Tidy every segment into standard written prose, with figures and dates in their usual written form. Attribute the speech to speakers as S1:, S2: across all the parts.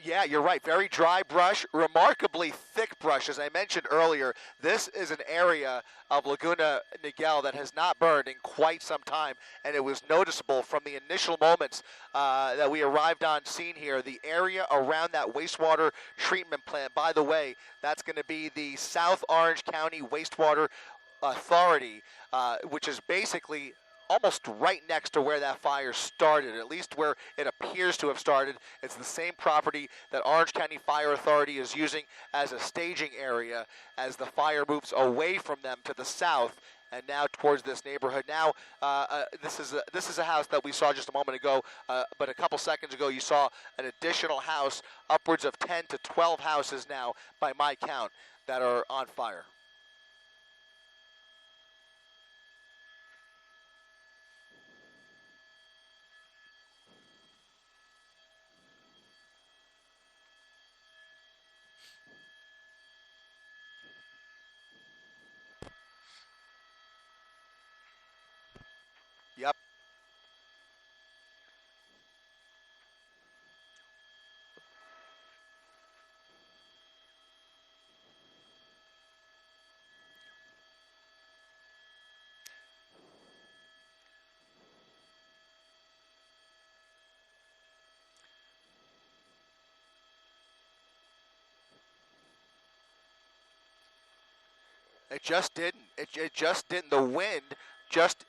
S1: Yeah, you're right. Very dry brush, remarkably thick brush. As I mentioned earlier, this is an area of Laguna Niguel that has not burned in quite some time, and it was noticeable from the initial moments that we arrived on scene here. The area around that wastewater treatment plant, by the way, that's going to be the South Orange County Wastewater Authority, which is basically almost right next to where that fire started, at least where it appears to have started. It's the same property that Orange County Fire Authority is using as a staging area as the fire moves away from them to the south and now towards this neighborhood. Now, this is a house that we saw just a moment ago, but a couple seconds ago you saw an additional house, upwards of 10 to 12 houses now, by my count, that are on fire. Yep. It just didn't. It just didn't. The wind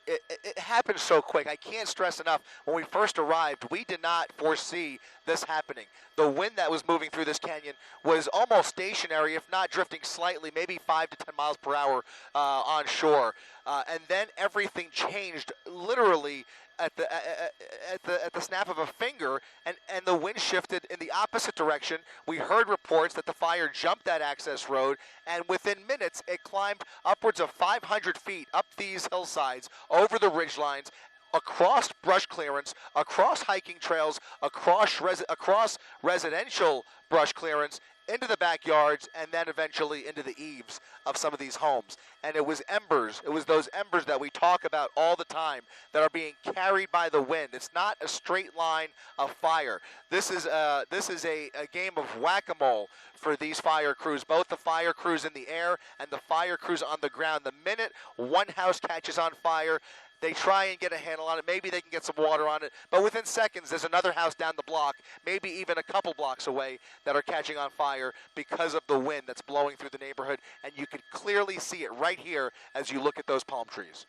S1: it happened so quick. I can't stress enough. When we first arrived, we did not foresee this happening. The wind that was moving through this canyon was almost stationary, if not drifting slightly, maybe 5 to 10 miles per hour onshore. And then everything changed literally at the snap of a finger, and the wind shifted in the opposite direction. We heard reports that the fire jumped that access road, and within minutes it climbed upwards of 500 feet up these hillsides, over the ridgelines, across brush clearance, across hiking trails, across residential brush clearance, into the backyards, and then eventually into the eaves of some of these homes. And it was embers. It was those embers that we talk about all the time that are being carried by the wind. It's not a straight line of fire. This is a game of whack-a-mole for these fire crews, both the fire crews in the air and the fire crews on the ground. The minute one house catches on fire, they try and get a handle on it. Maybe they can get some water on it. But within seconds, there's another house down the block, maybe even a couple blocks away, that are catching on fire because of the wind that's blowing through the neighborhood. And you can clearly see it right here as you look at those palm trees.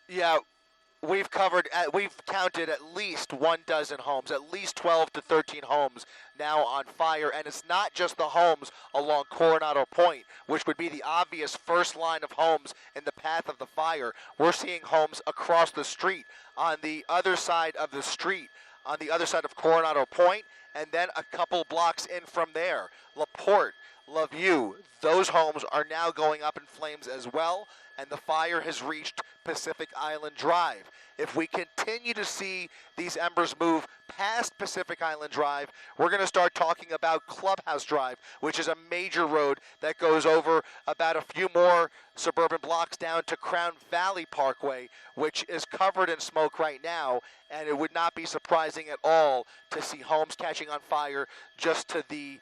S1: Yeah, we've counted at least 1 dozen homes, at least 12 to 13 homes now on fire, and it's not just the homes along Coronado Point, which would be the obvious first line of homes in the path of the fire. We're seeing homes across the street, on the other side of the street, on the other side of Coronado Point, and then a couple blocks in from there. LaPorte, LaView, those homes are now going up in flames as well, and the fire has reached Pacific Island Drive. If we continue to see these embers move past Pacific Island Drive, we're going to start talking about Clubhouse Drive, which is a major road that goes over about a few more suburban blocks down to Crown Valley Parkway, which is covered in smoke right now, and it would not be surprising at all to see homes catching on fire just to the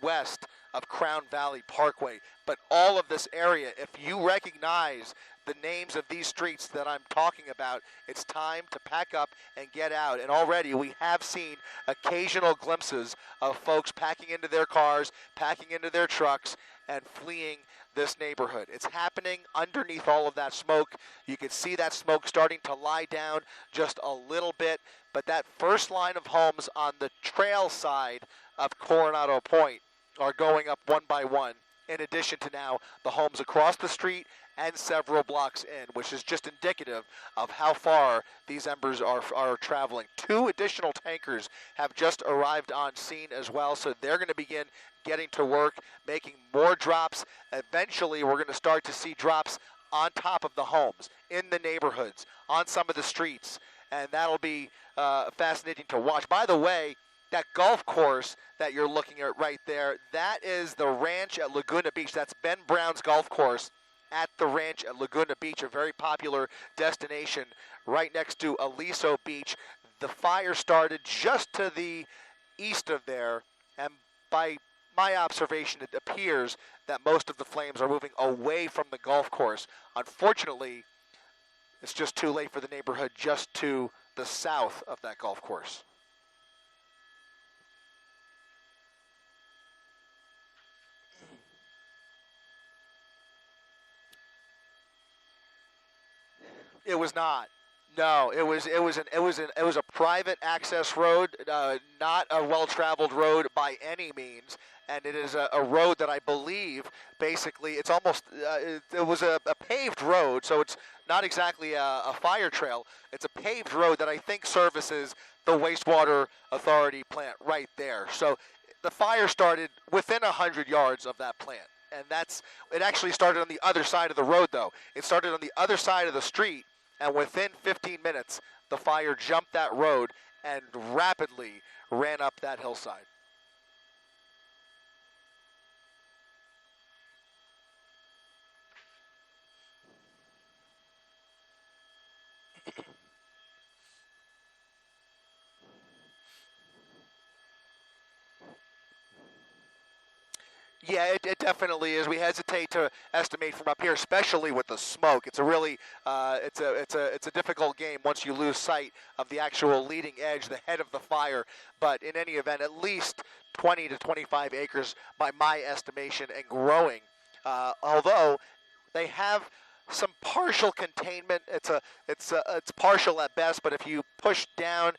S1: west of Crown Valley Parkway. But all of this area, if you recognize the names of these streets that I'm talking about, it's time to pack up and get out. And already we have seen occasional glimpses of folks packing into their cars, packing into their trucks, and fleeing this neighborhood. It's happening underneath all of that smoke. You can see that smoke starting to lie down just a little bit, but that first line of homes on the trail side of Coronado Point are going up one by one, in addition to now the homes across the street and several blocks in, which is just indicative of how far these embers are traveling. 2 additional tankers have just arrived on scene as well, so they're going to begin getting to work, making more drops. Eventually, we're going to start to see drops on top of the homes, in the neighborhoods, on some of the streets, and that'll be fascinating to watch. By the way, that golf course that you're looking at right there, that is the ranch at Laguna Beach. That's Ben Brown's golf course at the ranch at Laguna Beach, a very popular destination right next to Aliso Beach. The fire started just to the east of there, and by my observation, it appears that most of the flames are moving away from the golf course. Unfortunately, it's just too late for the neighborhood just to the south of that golf course. It was not. No, it was a private access road, not a well-traveled road by any means, and it is a road that I believe basically it's almost it was a paved road, so it's not exactly a fire trail. It's a paved road that I think services the wastewater authority plant right there. So the fire started within 100 yards of that plant, and it actually started on the other side of the road though. It started on the other side of the street, and within 15 minutes, the fire jumped that road and rapidly ran up that hillside. Yeah, it definitely is. We hesitate to estimate from up here, especially with the smoke. It's a really it's a difficult game once you lose sight of the actual leading edge, the head of the fire. But in any event, at least 20 to 25 acres by my estimation, and growing. Although they have some partial containment. It's partial at best, but if you push down,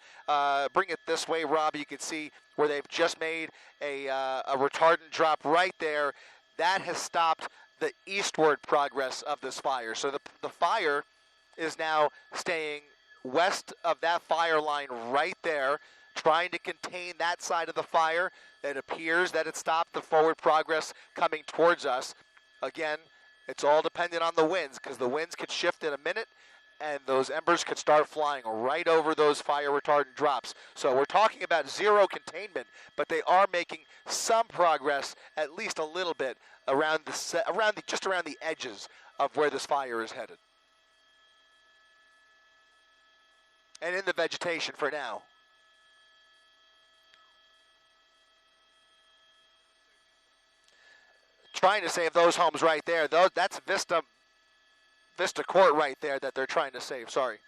S1: bring it this way, Rob, you can see where they've just made a retardant drop right there. That has stopped the eastward progress of this fire. So the fire is now staying west of that fire line right there, trying to contain that side of the fire. It appears that it stopped the forward progress coming towards us. Again, it's all dependent on the winds, because the winds could shift in a minute, and those embers could start flying right over those fire retardant drops. So we're talking about zero containment, but they are making some progress, at least a little bit, just around the edges of where this fire is headed, and in the vegetation for now. Trying to save those homes right there. That's Vista Court right there that they're trying to save. Sorry.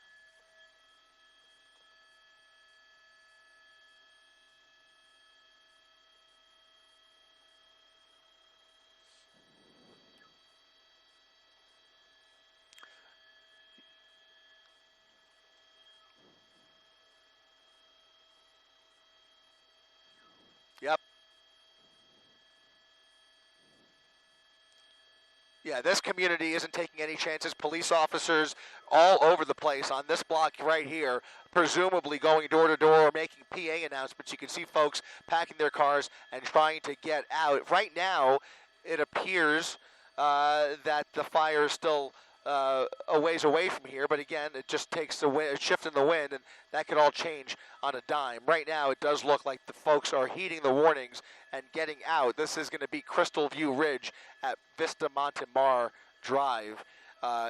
S1: Yeah, this community isn't taking any chances. Police officers all over the place on this block right here, presumably going door to door or making PA announcements. You can see folks packing their cars and trying to get out. Right now, it appears that the fire is still a ways away from here, but again, it just takes a shift in the wind, and that could all change on a dime. Right now, it does look like the folks are heeding the warnings and getting out. This is going to be Crystal View Ridge at Vista Montemar Drive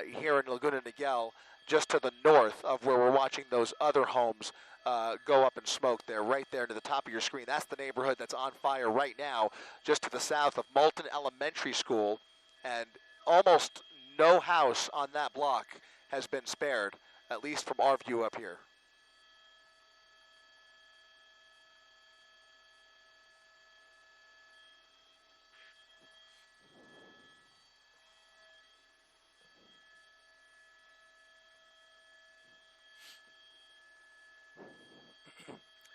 S1: here in Laguna Niguel, just to the north of where we're watching those other homes go up in smoke there, right there to the top of your screen. That's the neighborhood that's on fire right now, just to the south of Moulton Elementary School, and almost no house on that block has been spared, at least from our view up here.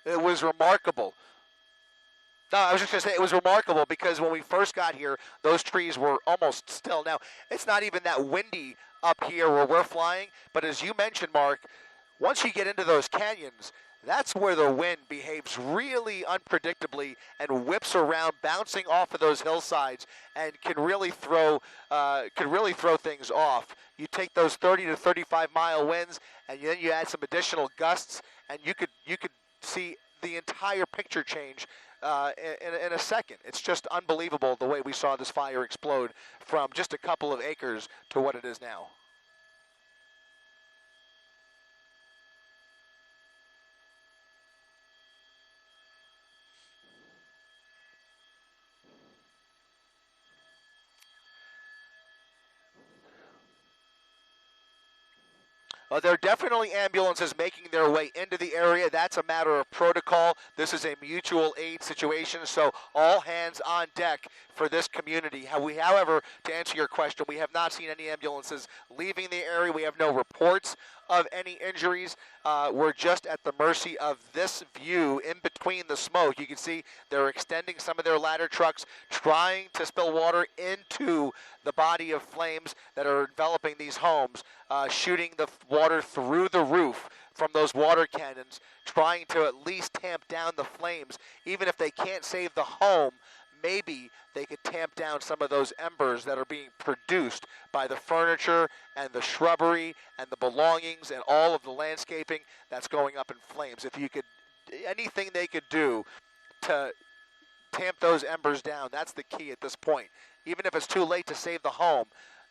S1: It was remarkable. No, I was just going to say it was remarkable because when we first got here, those trees were almost still. Now, it's not even that windy up here where we're flying, but as you mentioned, Mark, once you get into those canyons, that's where the wind behaves really unpredictably and whips around, bouncing off of those hillsides, and can really throw things off. You take those 30 to 35-mile winds, and then you add some additional gusts, and you could see the entire picture change in a second. It's just unbelievable the way we saw this fire explode from just a couple of acres to what it is now. There are definitely ambulances making their way into the area. That's a matter of protocol. This is a mutual aid situation, so all hands on deck for this community. However, to answer your question, we have not seen any ambulances leaving the area. We have no reports of any injuries. We're just at the mercy of this view in between the smoke. You can see they're extending some of their ladder trucks, trying to spill water into the body of flames that are enveloping these homes, shooting the water through the roof from those water cannons, trying to at least tamp down the flames. Even if they can't save the home, maybe they could tamp down some of those embers that are being produced by the furniture and the shrubbery and the belongings and all of the landscaping that's going up in flames. If you could, anything they could do to tamp those embers down, that's the key at this point. Even if it's too late to save the home,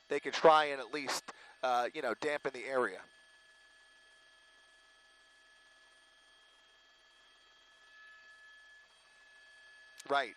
S1: they could try and at least, dampen the area. Right.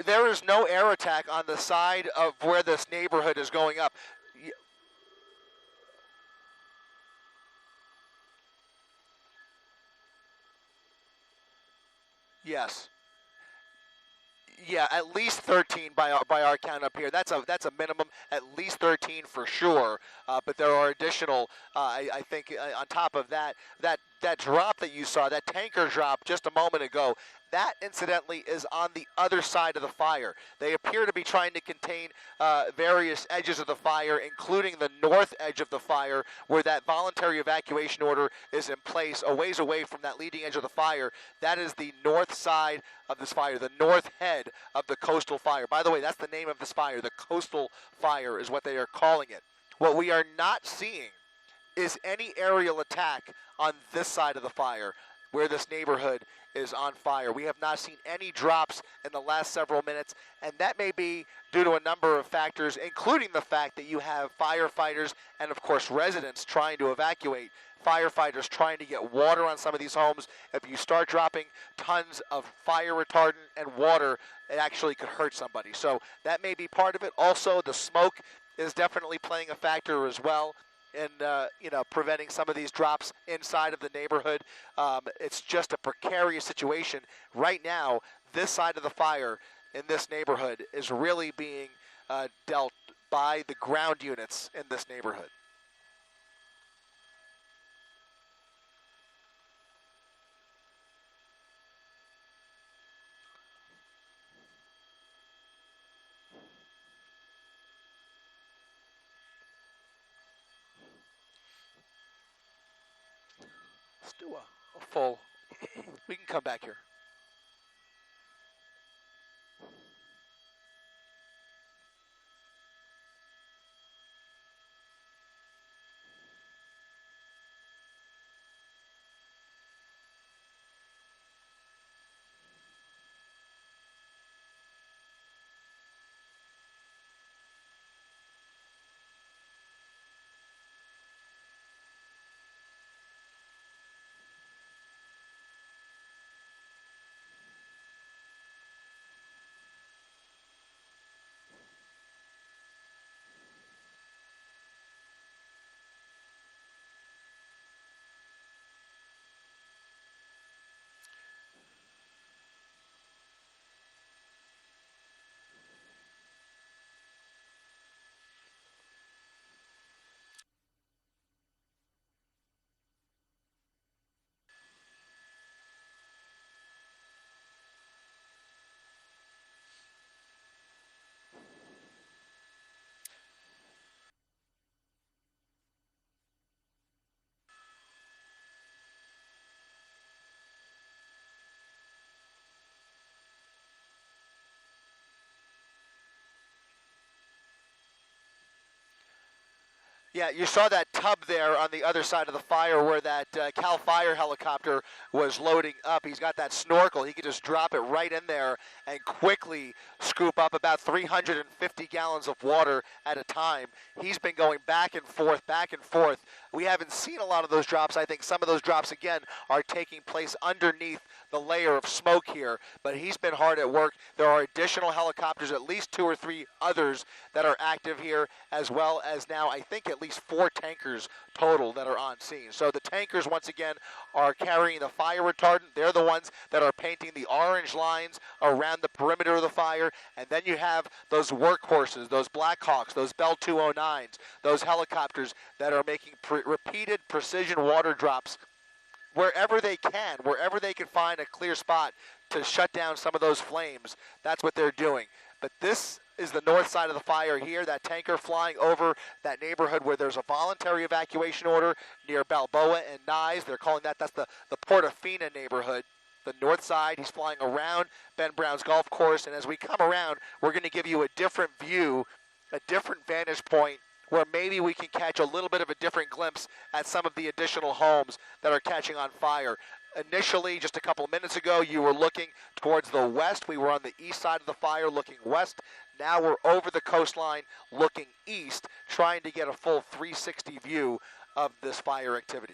S1: There is no air attack on the side of where this neighborhood is going up. Yes. Yeah, at least 13 by our count up here. That's a minimum, at least 13 for sure. But there are additional. I think on top of that that drop that you saw, that tanker drop just a moment ago, that incidentally is on the other side of the fire. They appear to be trying to contain various edges of the fire, including the north edge of the fire, where that voluntary evacuation order is in place, a ways away from that leading edge of the fire. That is the north side of this fire, the north head of the coastal fire. By the way, that's the name of this fire. The coastal fire is what they are calling it. What we are not seeing is any aerial attack on this side of the fire where this neighborhood is on fire. We have not seen any drops in the last several minutes, and that may be due to a number of factors, including the fact that you have firefighters and, of course, residents trying to evacuate, firefighters trying to get water on some of these homes. If you start dropping tons of fire retardant and water, it actually could hurt somebody. So that may be part of it. Also, the smoke is definitely playing a factor as well in preventing some of these drops inside of the neighborhood. It's just a precarious situation. Right now, this side of the fire in this neighborhood is really being dealt by the ground units in this neighborhood. Let's do a full. We can come back here. Yeah, you saw that tub there on the other side of the fire where that Cal Fire helicopter was loading up. He's got that snorkel. He could just drop it right in there and quickly scoop up about 350 gallons of water at a time. He's been going back and forth, back and forth. We haven't seen a lot of those drops. I think some of those drops, again, are taking place underneath the layer of smoke here, but he's been hard at work. There are additional helicopters, at least 2 or 3 others that are active here, as well as now I think at least 4 tankers total that are on scene. So the tankers, once again, are carrying the fire retardant. They're the ones that are painting the orange lines around the perimeter of the fire, and then you have those workhorses, those Blackhawks, those Bell 209s, those helicopters that are making repeated precision water drops wherever they can find a clear spot to shut down some of those flames. That's what they're doing. But this is the north side of the fire here, that tanker flying over that neighborhood where there's a voluntary evacuation order near Balboa and Nye. They're calling that's the Portofino neighborhood. The north side, he's flying around Ben Brown's golf course, and as we come around, we're going to give you a different view, a different vantage point where maybe we can catch a little bit of a different glimpse at some of the additional homes that are catching on fire. Initially, just a couple of minutes ago, you were looking towards the west. We were on the east side of the fire looking west. Now we're over the coastline looking east, trying to get a full 360 view of this fire activity.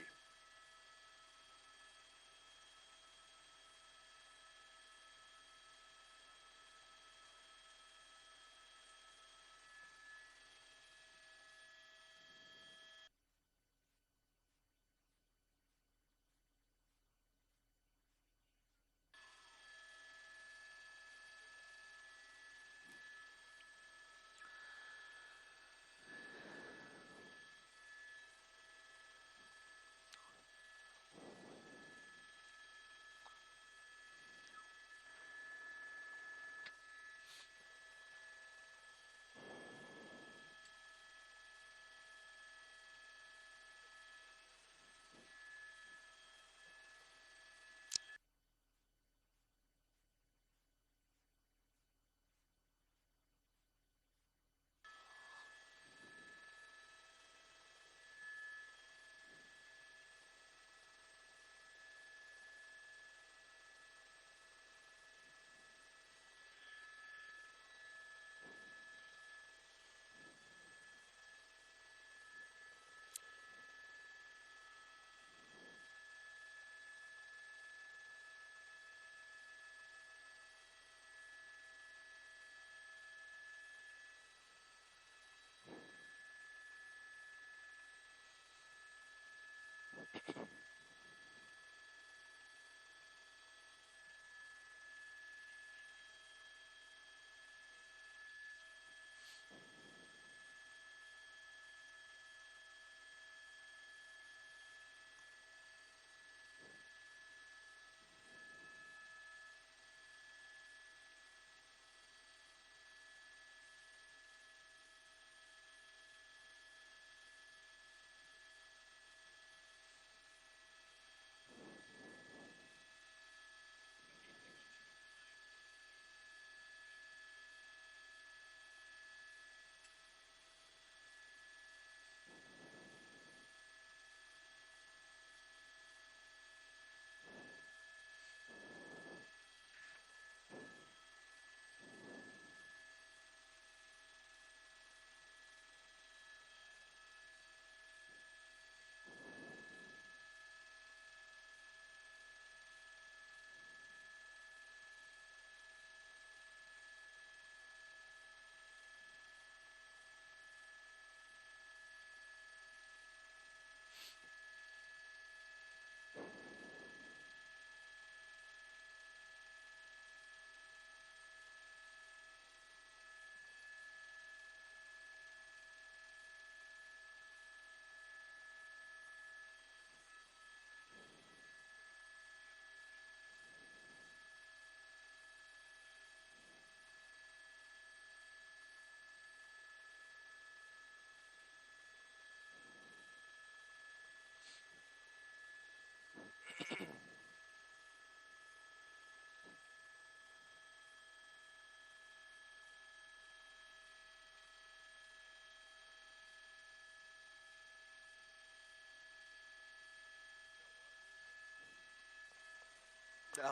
S1: No,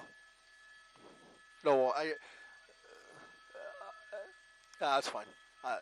S1: no, that's fine. Uh,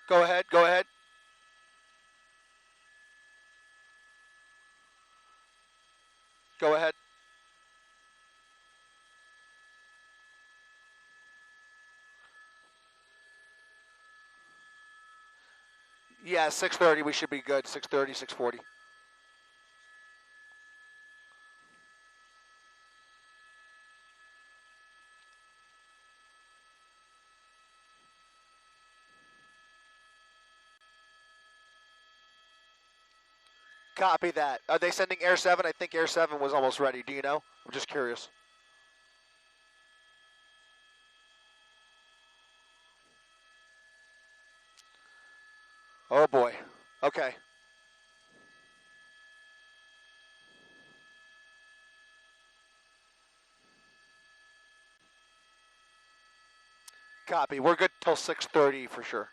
S1: Go ahead. Go ahead. Go ahead. Yeah, 6:30. We should be good. 6:30, 6:40. Copy that. Are they sending Air 7? I think Air 7 was almost ready. Do you know? I'm just curious. Oh boy. Okay. Copy. We're good till 6:30 for sure.